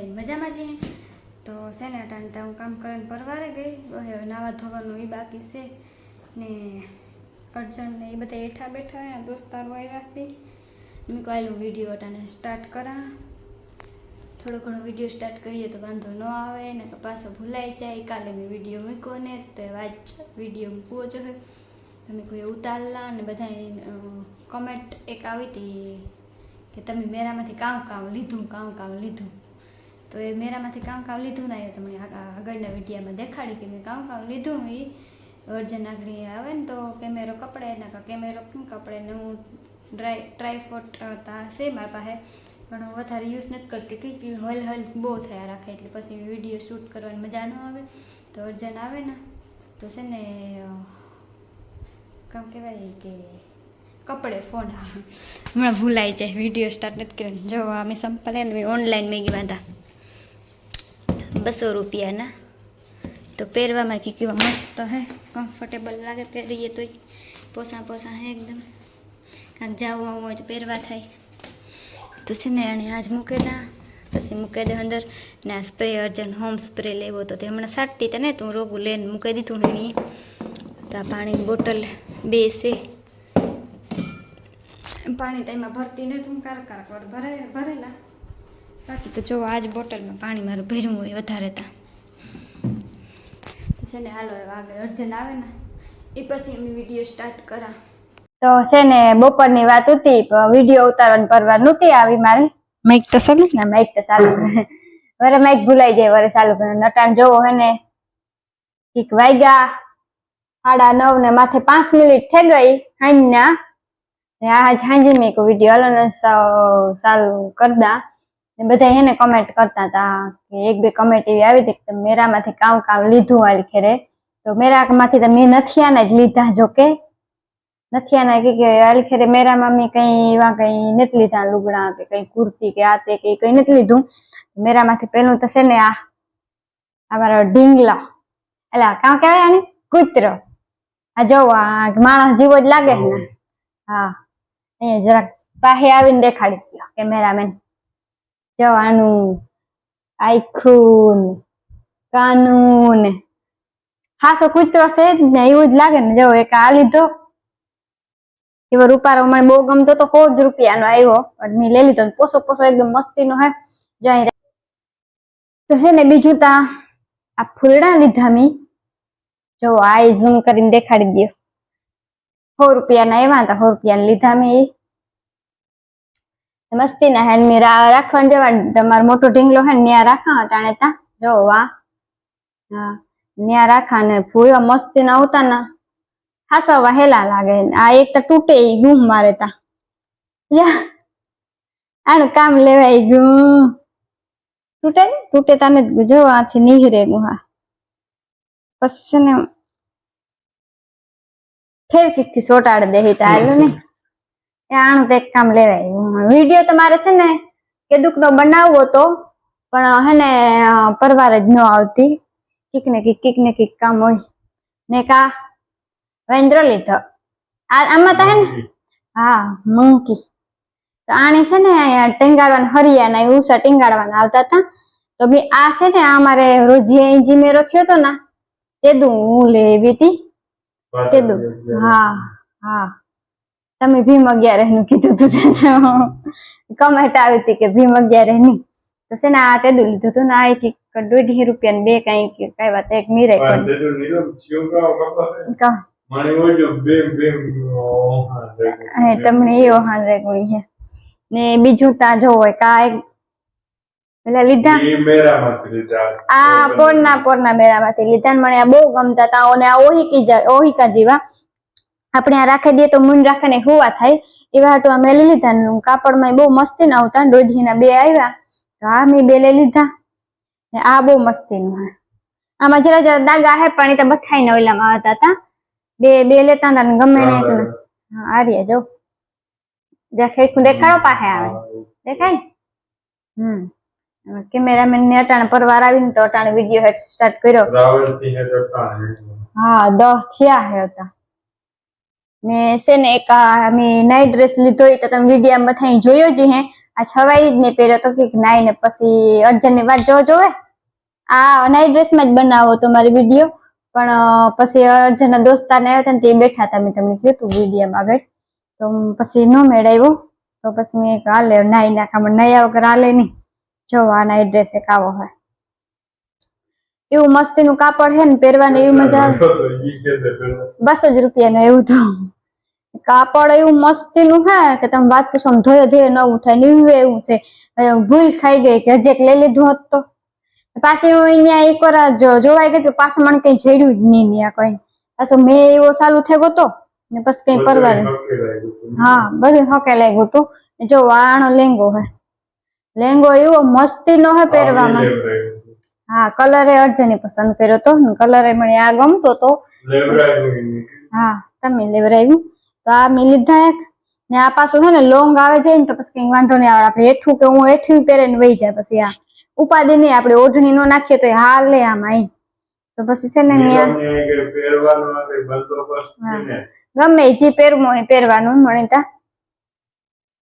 બધા મજામાં જ હે તો છે ને અટાણે હું કામ કરીને પરવારે ગઈ હવે નાવા ધોવાનું એ બાકી છે ને અર્જન્ટ ને એ બધા હેઠા બેઠા દોસ્તારો આવ્યા હતી મેં કહેલું વિડીયો અટાણે સ્ટાર્ટ કરા થોડો ઘણો વિડીયો સ્ટાર્ટ કરીએ તો વાંધો ન આવે ને પાછો ભૂલાઈ જાય કાલે મેં વિડીયો મૂક્યો ને તો વાત વિડીયો મૂકવો જોઈએ તમે કોઈ ઉતારલા અને બધા કમેન્ટ એક આવી હતી કે તમે મેરામાંથી કામ લીધું તો એ મેરામાંથી કામ લીધું ના એ તમને આગળના વિડીયોમાં દેખાડી કે મેં કામ લીધું એ અર્જન આગળ આવે ને તો કેમેરો કપડે ના કેમેરો કેમ કપડે ને હું ટ્રાયફોટ છે મારા પાસે પણ હું વધારે યુઝ નથી કરતી કંઈક હલ બહુ થયા રાખે એટલે પછી વિડીયો શૂટ કરવાની મજા ન આવે તો અર્જન આવે ને તો છે ને કામ કહેવાય કે કપડે ફોન હમણાં ભૂલાઈ જાય વિડીયો સ્ટાર્ટ નથી કર્યો જો અમે સંપલ ને ઓનલાઈન મેગી બાંધા 200 રૂપિયાના તો પહેરવામાં કે કેવા મસ્ત હે કમ્ફર્ટેબલ લાગે પહેરીએ તોય પોસા હે એકદમ કાંઈક જવું આવું હોય તો પહેરવા થાય તો છે ને એને આજ મૂકેલા પછી મૂકી દે અંદર ને આ સ્પ્રે અર્જન હોમ સ્પ્રે લેવો તો તે હમણાં સાટતી હતા ને તો હું રોગું લઈને મૂકી દીધું એની તો આ પાણીની બોટલ 2 છે પાણી તો એમાં ભરતી નથી હું કારક ભરેલા બાકી તો જો આજ બોટલમાં પાણી મારું ભર્યું હોય વધારે તો છે ને હાલો આગળ અર્જન આવે ને એ પછી અમે વિડીયો સ્ટાર્ટ કરા તો છે ને બપોરની વાત હતી વિડીયો ઉતારવાની પરવાર નહોતી આવી મારે માઇક તો ચાલુ ને માઇક તો ચાલુ વરે માઇક ભૂલાઈ જાય વરે ચાલુ નટાણ જોવો હે ને એક વાગ્યા 9:30 ને માથે 5 મિનિટ થઈ ગઈ હાંજના આજ હાંજે મેં એક વિડીયો હાલો ચાલુ કરતા ને બધા એને કમેન્ટ કરતા હતા કે 1-2 કમેન્ટ એવી આવી હતી કે મેરામાંથી કામ લીધું વાળી ખેરે તો મેરામાંથી તો મેં નથિયાના જ લીધા જો કે નથિયાના કે વાળી ખેરે મેરામાં મેં કઈ એવા કઈ નથી લીધા લુગડા કે કઈ કુર્તી કે આ તે કઈ નથી લીધું મેરામાંથી પેલું તો છે ને આ મારો ઢીંગલા એટલે કામ કહેવાય આને કૂતરો આ જો આ માણસ જેવો જ લાગે ને હા અહીંયા જરાક પાસે આવીને દેખાડી દો કેમેરામેન જો આનું આખું કાનૂન ખાસો કૂતરો છે જ ને એવું જ લાગે ને જો એક આ લીધો એવો રૂપારો મને બહુ ગમતો તો 100 રૂપિયાનો આવ્યો મેં લઈ લીધો પોસો એકદમ મસ્તીનો હે જાય તો છે ને બીજું તા આ ફૂલડા લીધા મેં જો આ ઝૂમ કરીને દેખાડી દો 100 રૂપિયાના આવ્યા હતા 100 રૂપિયાના લીધા મેં મસ્તી ના હે મેં રાખવાનું જવા તમારો મોટો ઢીંગલો હે ને ત્યાં રાખા અટાણે તા જો વાહ હા ત્યાં રાખા ને ફૂલ મસ્તી ના આવતા ને ખાસા વહેલા લાગે આ એક તો તૂટે ગુમ મારે તા આનું કામ લેવાય ગયું તૂટે તાને જો આથી નીહરે ગુહા પછી છે ને ફેવિકિક થી સોટાડ દે હાલો ને આનું તો એક કામ લેવાય વિડીયો તમારે છે ને કેદુક નો બનાવવો તો પણ હે ને પરવાર જ ન આવતી કીક ને કીક કામ હોય ને કા વેન્દ્ર લીધો આમાં તો હે ને હા મંકી તો આને છે ને ટીંગાડવાના હરિયાના ઉષા ટીંગાડવાના આવતા હતા તો બી આ છે ને અમારે રોજી ઇન્જીમેરો થયો તો ને તેદું હું લેવી હતી તેદું હા તમે ભીમ 11 નું કીધું હતું કમેન્ટ આવી હતી કે ભીમ 11 ની તો છે ને આ તેદું લીધું હતું ને આ એક 1.5 રૂપિયા બે કઈ વાત એક મીરે તમને એ ઓહાન રેગણી છે ને બીજું તા જો હોય કા પેલા લીધા આ પોરના મેળામાંથી લીધા ને મને આ બહુ ગમતા હતા અને આ ઓહિકા જેવા આપણે આ રાખી દઈએ તો મૂન રાખીને હુવા થાય એવા હાટુ આ મેં લઈ લીધા કાપડમાં બહુ મસ્તી ના આવતા 1.5 બે આવ્યા તો આ મેં 2 લઈ લીધા આ બહુ મસ્તી નું આમાં જરા દાગા હે પણ એ તો બથાઈને ઓલામાં આવતા હતા બે લેતા હતા ને ગમે ને આર્યા જો દેખાડો પાસે આવે દેખાય કેમેરામેન ને અટાણે પરવાર આવીને તો અટાણે વિડીયો સ્ટાર્ટ કર્યો હા 10 થયા હે હતા ને છે ને એક મેં નાઇટ ડ્રેસ લીધો તો તમે વિડીયો બતાવી જોયો જ હે આ છવાઈ જ નહીં પહેર્યો તો કે નાઈને પછી અર્જનની વાત જોવે આ નાઈટ ડ્રેસમાં જ બનાવો તો મારી વિડીયો પણ પછી અર્જનના દોસ્તારને આવ્યા હતા ને તે બેઠા હતા મેં તમને કીધું વિડીયોમાં આગળ તો પછી ન મેળવ્યો તો પછી મેં હાલે નાઈ નાખામાં નયા વગર હાલે નહીં જો આ નાઈટ ડ્રેસ એક આવો હોય એવું મસ્તીનું કાપડ છે ને પહેરવાની એવી મજા આવે 200 જ રૂપિયાનું એવું તો કાપડ એવું મસ્તીનું હે કે તમે વાત પૂછો ધોયે ધોયે નવું થાય ને એવું છે ભૂલ ખાઈ ગઈ કે હજી એક લઈ લીધું હોત તો પાછી હું અહીંયા એક વાર જોવાઈ ગઈ પાછું મને કઈ જડ્યું જ નહીં ત્યાં કઈ પાછું મેં એવો ચાલુ થયો હતો ને પછી કઈ પરવાનું હા બધું હકે લાગ્યું હતું જો આણો લેંગો હે લેંગો એવો મસ્તી નો હે પહેરવામાં હા કલર એ અર્જની પસંદ કર્યો તો કલર એ મને આ ગમતો તો હા તમે લેવરાવ્યું તો આ મેં લીધા એક ને આ પાછું છે ને લોંગ આવે છે ને તો પછી કઈ વાંધો નહીં આવે આપણે હેઠું કે હું હેઠું પહેરીને વહી જાય પછી આ ઉપાધિ નહીં આપણે ઓઢણી નો નાખીએ તો હાલ લે આમાં તો પછી છે ને ગમે જે પહેરવું હોય પહેરવાનું મણીતા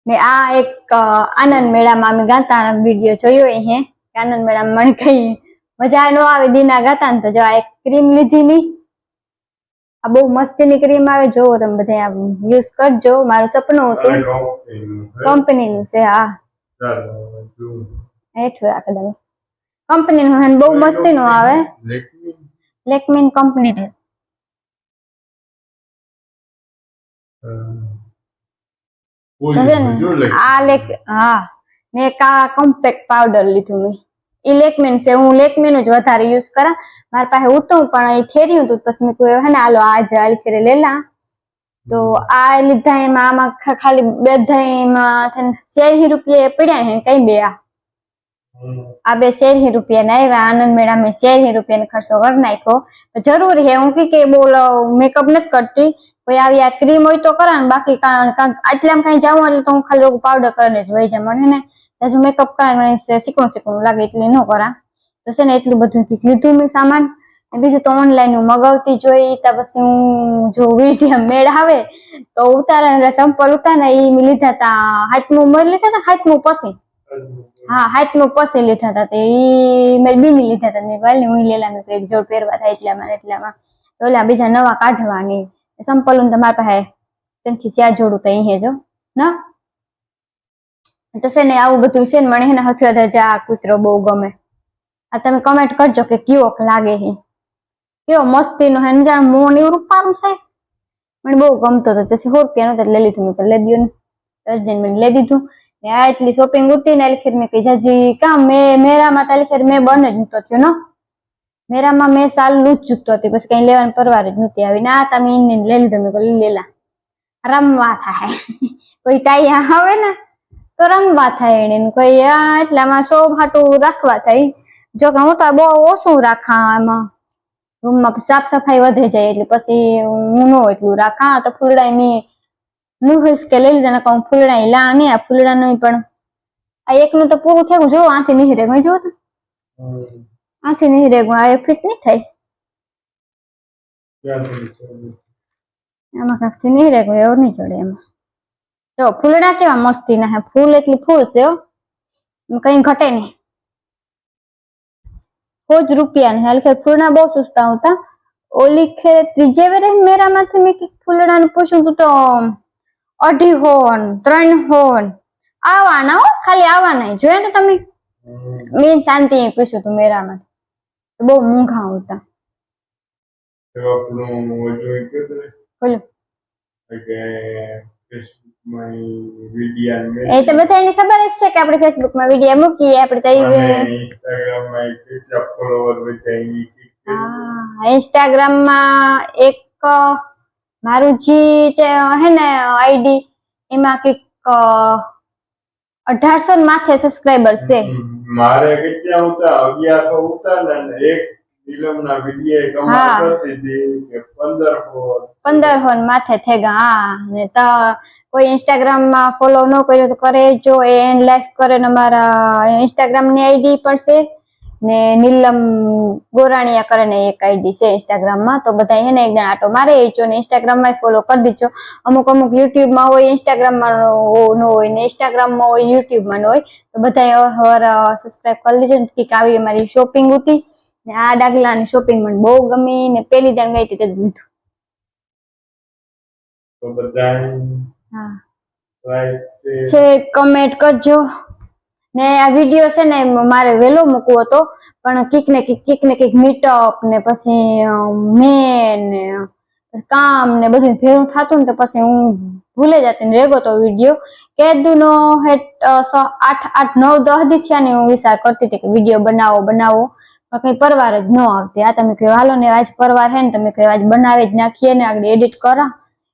ને આ એક આનંદ મેળામાં અમે ગાતા વિડીયો જોયો હે આનંદ મેળામાં મને કઈ મજા ન આવે દીના ગાતા ને તો જો આ એક ક્રીમ લીધી ની આ બહુ મસ્તીની ક્રીમ આવે જોવો તમે બધા યુઝ કરજો મારું સપનું હતું કંપનીનું છે હા હેઠું રાખે તમે કંપનીનું બહુ મસ્તીનું આવે લેકમીન કંપની આ લેક હા ને કા કોમ્પેક્ટ પાવડર લીધું મેં ઈ લેકમીન છે હું લેકમીન જ વધારે યુઝ કરા મારા પાસે હતું પણ એ થેર્યું હતું પછી મેં કહ્યું હે ને હાલો આજ આલખેરે લેલા તો આ લીધા એમાં આમાં ખાલી બધામાં 60 રૂપિયા પડ્યા હે કઈ બે આ બે 60 રૂપિયા ના આવ્યા આનંદ મેળા મેં 60 રૂપિયા ખર્ચો કરી નાખ્યો જરૂરી હે હું કે બોલો મેકઅપ નથી કરતી કોઈ આવી આ ક્રીમ હોય તો કરા ને બાકી આટલામાં કઈ જાઉં એટલે તો હું ખાલી પાવડર કરીને જ વહી જાય મને ને હજુ મેકઅપ કરે શીખવું લાગે એટલે ન કરા તો છે ને એટલું બધું લીધું મેં સામાન બીજું તો ઓનલાઈન હું મગાવતી જોઈ ત્યાં પછી હું જો વિડીયો મેળ આવે તો ઉતારે એટલે સંપલ ઉતારે ને એ મેં લીધા હતા હાથમું મળી લીધા હતા હાથમું પછી હા હાથમું પછી લીધા હતા તે મેં બીની લીધા હતા મેં ભાઈ હું લેલા મેં એક જોડ પહેરવા થાય એટલામાં તો ઓલા બીજા નવા કાઢવાની સંપલ તમારા પાસે ત્યાંથી 4 જોડું તો અહીં જો ના તો છે ને આવું બધું છે ને મને હે ને હથિયાર જા કૂતરો બહુ ગમે આ તમે કમેન્ટ કરજો કે કેવો લાગે છે કેવો મસ્તીનો હે ને જાણ મોન એવું રૂપારું છે મને બહુ ગમતો હતો પછી 100 રૂપિયાનો તો લઈ લીધું મેં લઈ દીધું અર્જન મને લઈ દીધું ને આ એટલી શોપિંગ ઉતી ને આલખેર મેં કઈ જાજી કામ મેરામાં તાલખેર મેં બને જ નતો થયો ને મેરામાં મેં સાલ લૂજ ચૂકતો હતી પછી કઈ લેવાનું પરવાર જ નહોતી આવી ના તમે ઇન્ને લઈ લીધું મેં લઈ લેલા રમવા થાય કોઈ ટાઈ આવે ને તો રમવા થાય એને કોઈ એટલામાં શોભ હાટું રાખવા થાય જો કે હું તો બહુ ઓછું રાખા એમાં રૂમમાં સાફ સફાઈ વધે જાય એટલે પછી હું ન એટલું રાખા તો ફૂલડા મેં નું કે લઈ લીધા ને કહું ફૂલડા લા નહીં આ ફૂલડા નહીં પણ આ એકનું તો પૂરું થયું જો આથી નહીં રે જો તો આથી નહીં રે આ ફિટ નહીં થાય આમાં કાંકથી નહીં રે એવું નહીં ચડે એમાં જો ફૂલડા કેવા મસ્તી ના હે ફૂલ એટલી ફૂલ છે કઈ ઘટે નહીં 100 રૂપિયા ને હલકે ફૂલડા બહુ સસ્તા હતા ઓલી ખે ત્રીજે વેરે મેરામાંથી મેં ફૂલડાને પૂછ્યું તું તો 2.5 હોન 3 હોન આવવાના હો ખાલી આવવાના જોયા ને તમે મેં શાંતિ પૂછ્યું તું મેરામાં બહુ મોંઘા હતા એ તો બધાને ખબર જ છે કે આપણે ફેસબુક માં વિડીયો મૂકીએ આપણે ઇન્સ્ટાગ્રામ માં એક મારું જે હે ને આઈડી એમાં કઈક 1800 માથે સબસ્ક્રાઇબર છે મારે કેટલા હતા 1100 હતા ને એક ફિલ્મના વિડિયો કમાલ કરતી હતી કે 1500 માથે થઈ ગયા હા ને તો કોઈ ઇન્સ્ટાગ્રામ માં ફોલો ન કર્યો તો કરે જો એન લાઈફ કરે ને મારા ઇન્સ્ટાગ્રામ ની આઈડી પર છે ને નીલમ ગોરાણીયા કરીને એક આઈડી છે ઇન્સ્ટાગ્રામમાં, તો બધા એને એક જણ આટો મારે જો ને ઇન્સ્ટાગ્રામમાં ફોલો કરી દીજો. અમુક યુટ્યુબમાં હોય, ઇન્સ્ટાગ્રામમાં ન હોય, ને ઇન્સ્ટાગ્રામમાં હોય, યુટ્યુબમાં ન હોય, તો બધા સબસ્ક્રાઇબ કરી લેજો. કે આવી અમારી શોપિંગ હતી ને આ ડાગલાની શોપિંગ મને બહુ ગમી ને પેલી દાન ગઈ હતી તે લીધું. તો બધા હા, લાઈક શેર કમેન્ટ કરજો. ને આ વિડીયો છે ને મારે વહેલો મૂકવો હતો, પણ કીક ને કીક મીટઅપ ને પછી મેન ને કામ ને બધું ભેગું થતું ને તો પછી હું ભૂલે જતી ને રેગો તો વિડીયો કેદુનો 8-9-10 દી થયા ને હું વિચાર કરતી હતી કે વિડીયો બનાવો પણ કઈ પરવાર જ ન આવતી. આ તમે કહો હાલો ને આજ પરવાર હે ને તમે કહો આજ બનાવી જ નાખીએ ને આગળ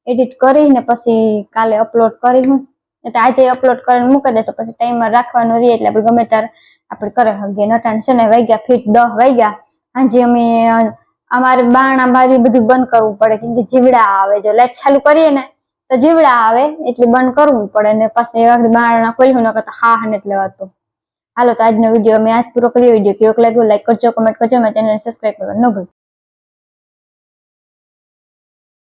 એડિટ કરીને પછી કાલે અપલોડ કરી હું એટલે આજે અપલોડ કરીને મૂકી દે તો પછી ટાઈમર રાખવાનું રહે એટલે આપણે ગમે ત્યારે આપણે કરે હગીએ. નટાણ છે ને વાગ્યા ફીટ 10 વાગ્યા. આજે અમે અમારે બારણા બારી બધું બંધ કરવું પડે કેમ કે જીવડા આવે, જો લાઈટ ચાલુ કરીએ ને તો જીવડા આવે એટલે બંધ કરવું પડે ને પછી આગળ બારણા ખોલ્યું ન કરતા હા ને એટલે વાતો. હાલો તો આજનો વિડીયો અમે આજ પૂરો કરીએ. વિડીયો કેવો લાગ્યો લાઈક કરજો, કમેન્ટ કરજો, મારી ચેનલને સબસ્ક્રાઇબ કરવાનું ન ભૂલતા.